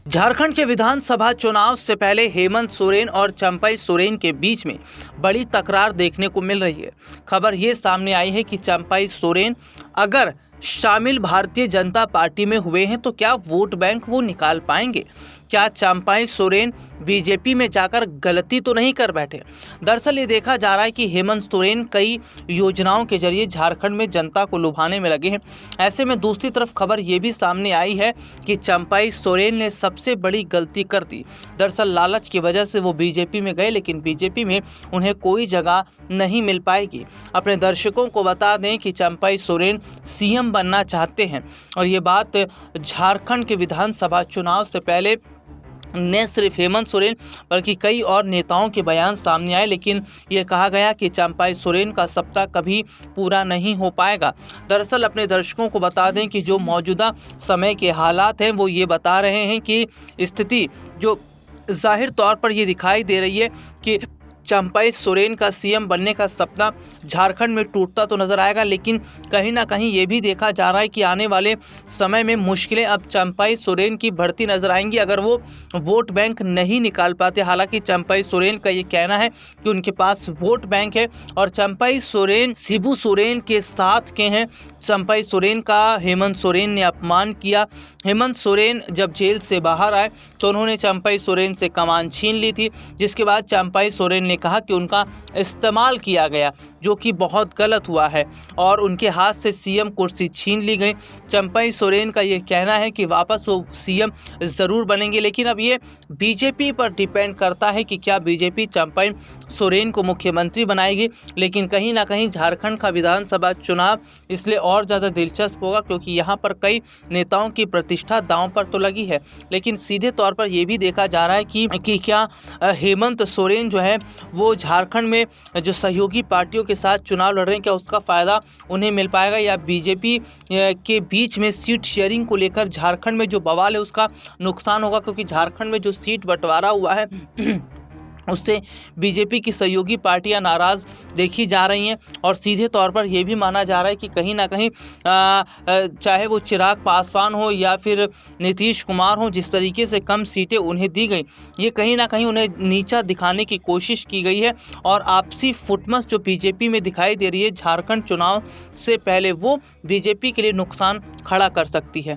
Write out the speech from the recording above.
झारखंड के विधानसभा चुनाव से पहले हेमंत सोरेन और चंपई सोरेन के बीच में बड़ी तकरार देखने को मिल रही है। खबर ये सामने आई है कि चंपई सोरेन अगर शामिल भारतीय जनता पार्टी में हुए हैं तो क्या वोट बैंक वो निकाल पाएंगे? क्या चंपई सोरेन बीजेपी में जाकर गलती तो नहीं कर बैठे? दरअसल ये देखा जा रहा है कि हेमंत सोरेन कई योजनाओं के जरिए झारखंड में जनता को लुभाने में लगे हैं। ऐसे में दूसरी तरफ खबर ये भी सामने आई है कि चंपई सोरेन ने सबसे बड़ी गलती कर दी। दरअसल लालच की वजह से वो बीजेपी में गए, लेकिन बीजेपी में उन्हें कोई जगह नहीं मिल पाएगी। अपने दर्शकों को बता दें कि चंपई सोरेन सीएम बनना चाहते हैं और ये बात झारखंड के विधानसभा चुनाव से पहले न सिर्फ हेमंत सोरेन बल्कि कई और नेताओं के बयान सामने आए, लेकिन ये कहा गया कि चंपई सोरेन का सपना कभी पूरा नहीं हो पाएगा। दरअसल अपने दर्शकों को बता दें कि जो मौजूदा समय के हालात हैं वो ये बता रहे हैं कि स्थिति जो जाहिर तौर पर ये दिखाई दे रही है कि चंपई सोरेन का सीएम बनने का सपना झारखंड में टूटता तो नजर आएगा, लेकिन कहीं ना कहीं ये भी देखा जा रहा है कि आने वाले समय में मुश्किलें अब चंपई सोरेन की बढ़ती नजर आएंगी अगर वो वोट बैंक नहीं निकाल पाते। हालांकि चंपई सोरेन का ये कहना है कि उनके पास वोट बैंक है और चंपई सोरेन शिबू सोरेन के साथ के हैं। चंपई सोरेन का हेमंत सोरेन ने अपमान किया। हेमंत सोरेन जब जेल से बाहर आए तो उन्होंने चंपई सोरेन से कमान छीन ली थी, जिसके बाद चंपई सोरेन ने कहा कि उनका इस्तेमाल किया गया, जो कि बहुत गलत हुआ है और उनके हाथ से सीएम कुर्सी छीन ली गई। चंपई सोरेन का ये कहना है कि वापस वो सीएम ज़रूर बनेंगे, लेकिन अब ये बीजेपी पर डिपेंड करता है कि क्या बीजेपी चंपई सोरेन को मुख्यमंत्री बनाएगी। लेकिन कहीं ना कहीं झारखंड का विधानसभा चुनाव इसलिए और ज़्यादा दिलचस्प होगा क्योंकि यहाँ पर कई नेताओं की प्रतिष्ठा दांव पर तो लगी है, लेकिन सीधे तौर पर यह भी देखा जा रहा है कि क्या हेमंत सोरेन जो है वो झारखंड में जो सहयोगी पार्टियों के साथ चुनाव लड़ रहे हैं क्या उसका फ़ायदा उन्हें मिल पाएगा, या बीजेपी के बीच में सीट शेयरिंग को लेकर झारखंड में जो बवाल है उसका नुकसान होगा, क्योंकि झारखंड में जो सीट बंटवारा हुआ है उससे बीजेपी की सहयोगी पार्टियां नाराज़ देखी जा रही हैं। और सीधे तौर पर यह भी माना जा रहा है कि कहीं ना कहीं चाहे वो चिराग पासवान हो या फिर नीतीश कुमार हो, जिस तरीके से कम सीटें उन्हें दी गई ये कहीं ना कहीं उन्हें नीचा दिखाने की कोशिश की गई है और आपसी फुटमस जो बीजेपी में दिखाई दे रही है झारखंड चुनाव से पहले वो बीजेपी के लिए नुकसान खड़ा कर सकती है।